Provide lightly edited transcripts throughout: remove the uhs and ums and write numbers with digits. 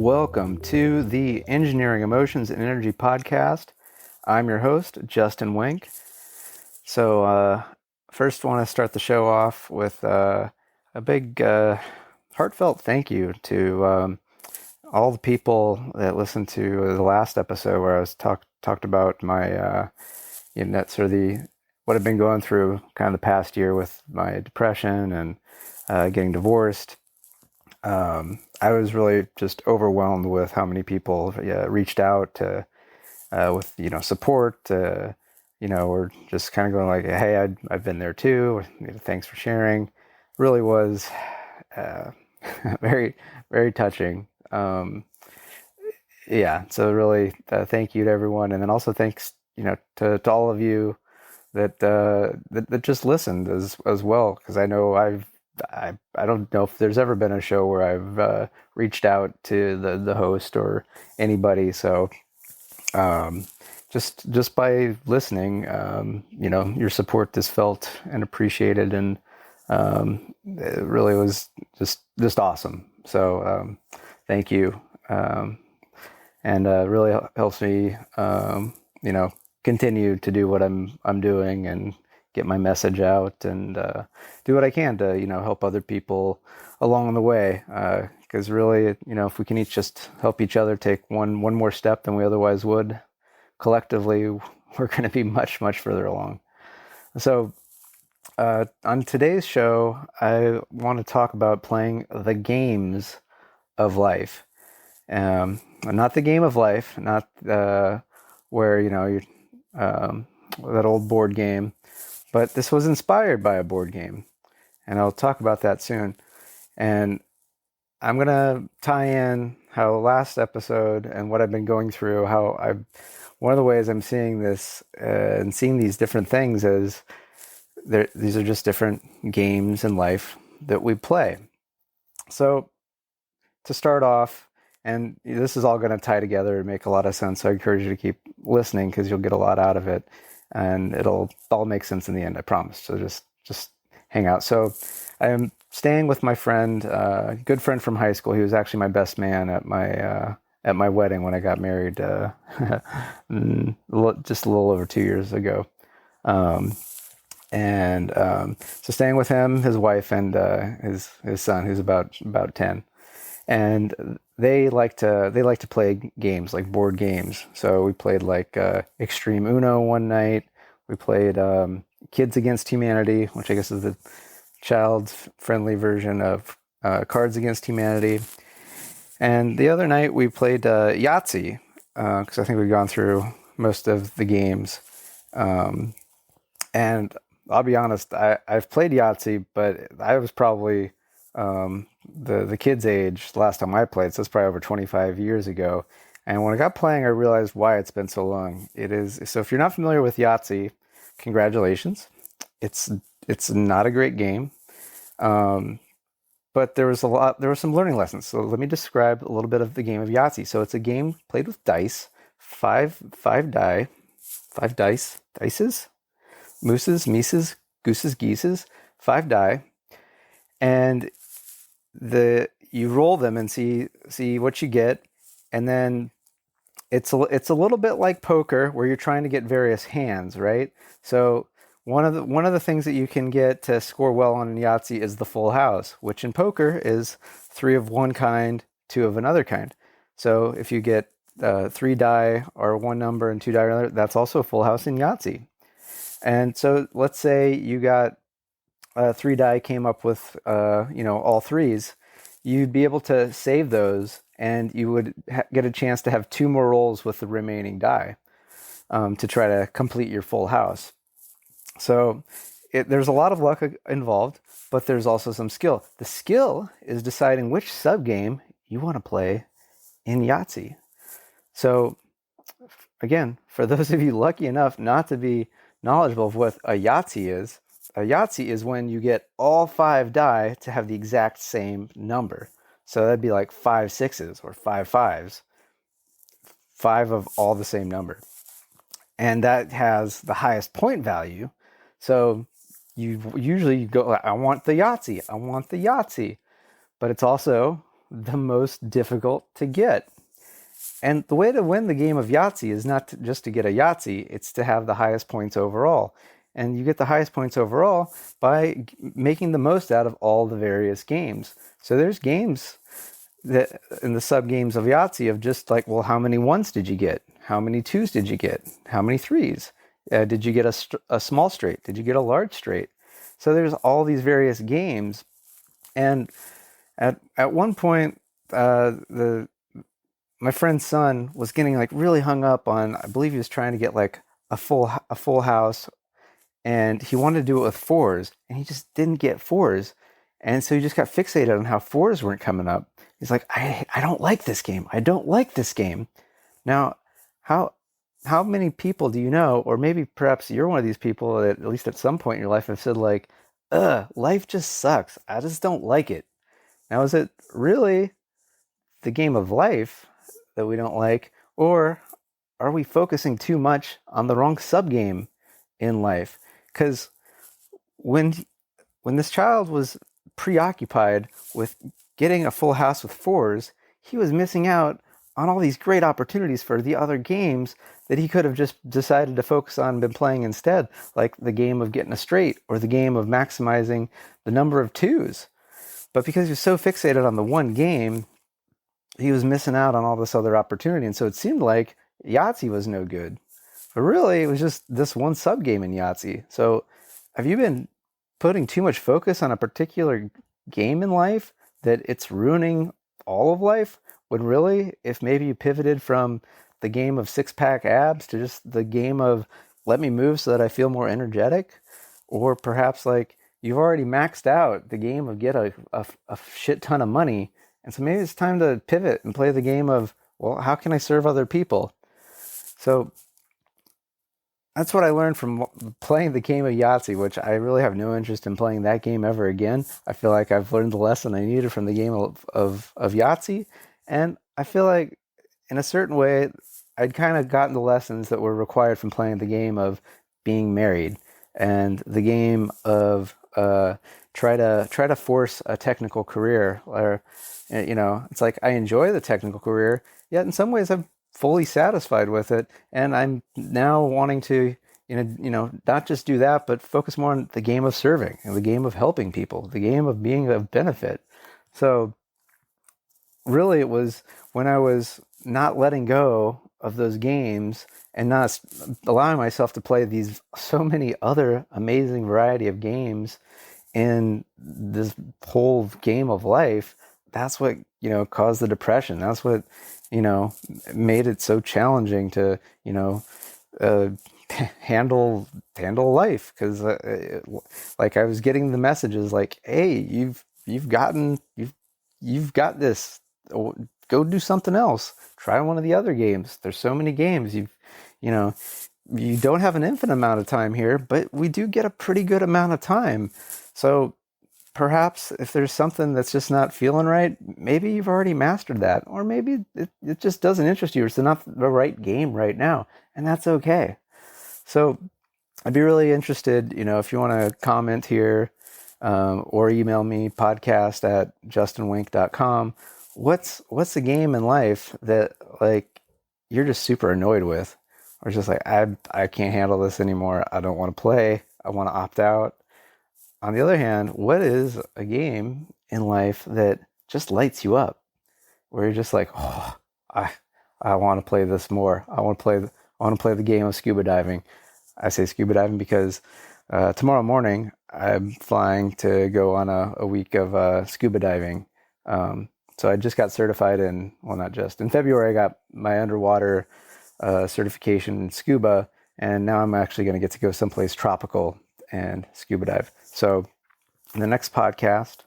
welcome to the Engineering Emotions and Energy podcast. I'm your host, Justin Wink. So, first, want to start the show off with a big, heartfelt thank you to all the people that listened to the last episode where I was talked about my, that's sort of what I've been going through kind of the past year with my depression and getting divorced. I was really just overwhelmed with how many people reached out to, with support. We're just kind of going like, hey, I've been there too. Thanks for sharing. Really was very, very touching. So really thank you to everyone, and then also thanks to all of you that just listened as well, because I know I don't know if there's ever been a show where I've reached out to the host or anybody. So just by listening, your support is felt and appreciated, and it really was just awesome. So thank you, and really helps me continue to do what I'm doing and get my message out, and do what I can to help other people along the way, because really if we can each just help each other take one more step than we otherwise would, collectively we're going to be much further along. So on today's show, I want to talk about playing the games of life, not the game of life, not where you're that old board game. But this was inspired by a board game, and I'll talk about that soon. And I'm going to tie in how last episode and what I've been going through, one of the ways I'm seeing this and seeing these different things is these are just different games in life that we play. So to start off, and this is all going to tie together and make a lot of sense, so I encourage you to keep listening because you'll get a lot out of it. And it'll all make sense in the end, I promise. So just hang out. So I am staying with my friend, good friend from high school. He was actually my best man at my wedding when I got married, just a little over 2 years ago. So staying with him, his wife, and his son, who's about 10. And they like to play games, like board games. So we played like Extreme Uno one night. We played Kids Against Humanity, which I guess is the child-friendly version of Cards Against Humanity. And the other night we played Yahtzee, because I think we've gone through most of the games. And I'll be honest, I've played Yahtzee, but I was probably the kid's age last time I played, so it's probably over 25 years ago. And when I got playing, I realized why it's been so long. So if you're not familiar with Yahtzee, congratulations. It's not a great game, but there were some learning lessons. So let me describe a little bit of the game of Yahtzee. So it's a game played with dice, five dice, mooses, mises, gooses, geeses, 5 die, and you roll them and see what you get, and then it's a little bit like poker where you're trying to get various hands, right? So one of the things that you can get to score well on in Yahtzee is the full house, which in poker is 3 of one kind, 2 of another kind. So if you get 3 die or one number and 2 die or another, that's also a full house in Yahtzee. And so let's say you got 3 die, came up with all threes. You'd be able to save those, and you would get a chance to have 2 more rolls with the remaining die to try to complete your full house. So there's a lot of luck involved, but there's also some skill. The skill is deciding which sub-game you want to play in Yahtzee. So again, for those of you lucky enough not to be knowledgeable of what a Yahtzee is when you get all 5 die to have the exact same number. So that'd be like 5 6s or 5 5s, 5 of all the same number. And that has the highest point value. So you usually go, I want the Yahtzee. But it's also the most difficult to get. And the way to win the game of Yahtzee is not just to get a Yahtzee, it's to have the highest points overall. And you get the highest points overall by making the most out of all the various games. So there's games that in the sub games of Yahtzee of just like, well, how many ones did you get? How many twos did you get? How many threes? Did you get a small straight? Did you get a large straight? So there's all these various games. And at one point, the my friend's son was getting like really hung up on, I believe he was trying to get like a full house, and he wanted to do it with fours, and he just didn't get fours. And so he just got fixated on how fours weren't coming up. He's like, I don't like this game. I don't like this game. Now, how many people do you know, or maybe perhaps you're one of these people that at least at some point in your life have said like, life just sucks. I just don't like it. Now, is it really the game of life that we don't like, or are we focusing too much on the wrong subgame in life? Because when this child was preoccupied with getting a full house with fours, he was missing out on all these great opportunities for the other games that he could have just decided to focus on and been playing instead, like the game of getting a straight or the game of maximizing the number of twos. But because he was so fixated on the one game, he was missing out on all this other opportunity. And so it seemed like Yahtzee was no good. But really, it was just this one sub game in Yahtzee. So have you been putting too much focus on a particular game in life that it's ruining all of life? When really, if maybe you pivoted from the game of six-pack abs to just the game of let me move so that I feel more energetic, or perhaps like you've already maxed out the game of get a shit ton of money, and so maybe it's time to pivot and play the game of, well, how can I serve other people? So that's what I learned from playing the game of Yahtzee, which I really have no interest in playing that game ever again. I feel like I've learned the lesson I needed from the game of Yahtzee. And I feel like in a certain way, I'd kind of gotten the lessons that were required from playing the game of being married and the game of try to force a technical career. Or it's like I enjoy the technical career, yet in some ways I'm fully satisfied with it, and I'm now wanting to not just do that, but focus more on the game of serving and the game of helping people, the game of being of benefit. So really, it was when I was not letting go of those games and not allowing myself to play these so many other amazing variety of games in this whole game of life. That's what caused the depression. That's what made it so challenging to handle life, because like I was getting the messages like, hey, you've got this. Go do something else. Try one of the other games. There's so many games. You don't have an infinite amount of time here, but we do get a pretty good amount of time. So perhaps if there's something that's just not feeling right, maybe you've already mastered that, or maybe it just doesn't interest you, or it's not the right game right now, and that's okay. So I'd be really interested, if you want to comment here, or email me, podcast@justinwink.com. What's the game in life that like you're just super annoyed with, or just like I can't handle this anymore. I don't want to play. I want to opt out. On the other hand, what is a game in life that just lights you up, where you're just like, oh, I want to play this more. I want to play the game of scuba diving. I say scuba diving because tomorrow morning I'm flying to go on a week of scuba diving. So I just got certified in February. I got my underwater certification in scuba, and now I'm actually going to get to go someplace tropical and scuba dive. So the next podcast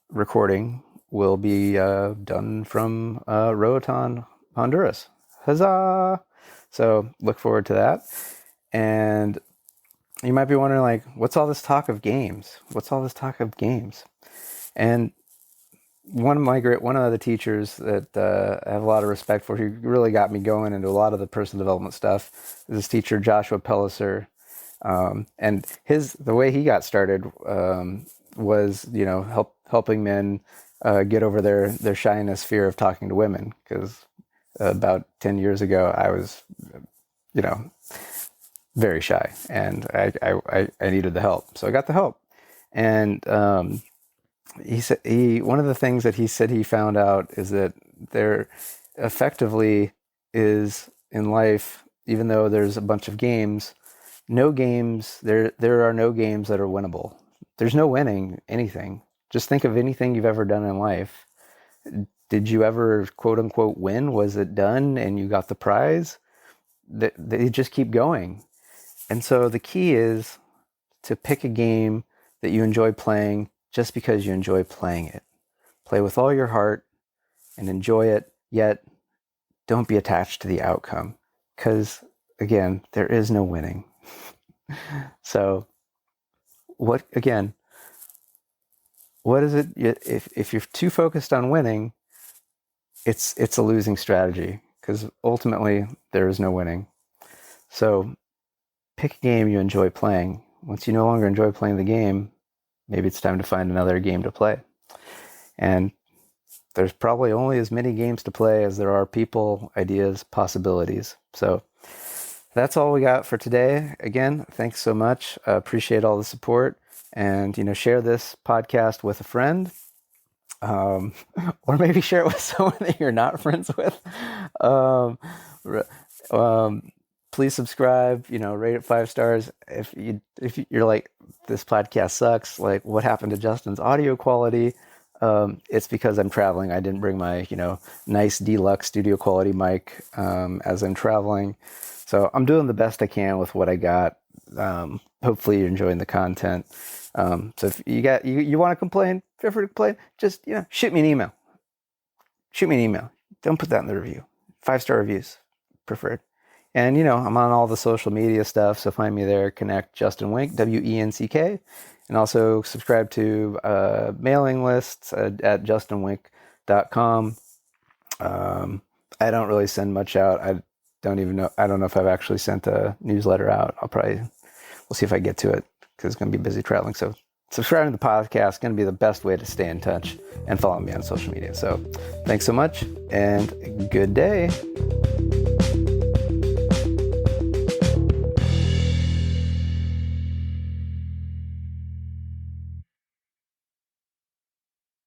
recording will be done from Roatan, Honduras. Huzzah! So look forward to that. And you might be wondering, like, what's all this talk of games? And one of the teachers that I have a lot of respect for, who really got me going into a lot of the personal development stuff, is this teacher, Joshua Pelliser. And the way he got started was, helping men get over their shyness, fear of talking to women. Because about 10 years ago, I was, you know, very shy, and I needed the help. So I got the help. And he said one of the things that he said he found out is that there effectively is in life, even though there's a bunch of games, no games there are no games that are winnable. There's no winning anything. Just think of anything you've ever done in life. Did you ever quote unquote win? Was it done and you got the prize? They just keep going. And so the key is to pick a game that you enjoy playing just because you enjoy playing it. Play with all your heart and enjoy it, yet don't be attached to the outcome. Because, again, there is no winning. So, what is it? If you're too focused on winning, it's a losing strategy, because ultimately there is no winning. So, pick a game you enjoy playing. Once you no longer enjoy playing the game, maybe it's time to find another game to play. And there's probably only as many games to play as there are people, ideas, possibilities. So that's all we got for today. Again, thanks so much. Appreciate all the support. And, share this podcast with a friend. Or maybe share it with someone that you're not friends with. Please subscribe, rate it 5 stars. If you're like, this podcast sucks, like, what happened to Justin's audio quality? It's because I'm traveling. I didn't bring my, nice deluxe studio quality mic as I'm traveling. So I'm doing the best I can with what I got. Hopefully you're enjoying the content. So if you want to complain, feel free to complain. Just, shoot me an email. Don't put that in the review. 5-star reviews preferred. And, I'm on all the social media stuff, so find me there. Connect Justin Wenck, WENCK. And also subscribe to mailing lists at justinwenck.com. I don't really send much out. I don't know if I've actually sent a newsletter out. We'll see if I get to it, because it's going to be busy traveling. So subscribing to the podcast is going to be the best way to stay in touch, and follow me on social media. So thanks so much, and good day.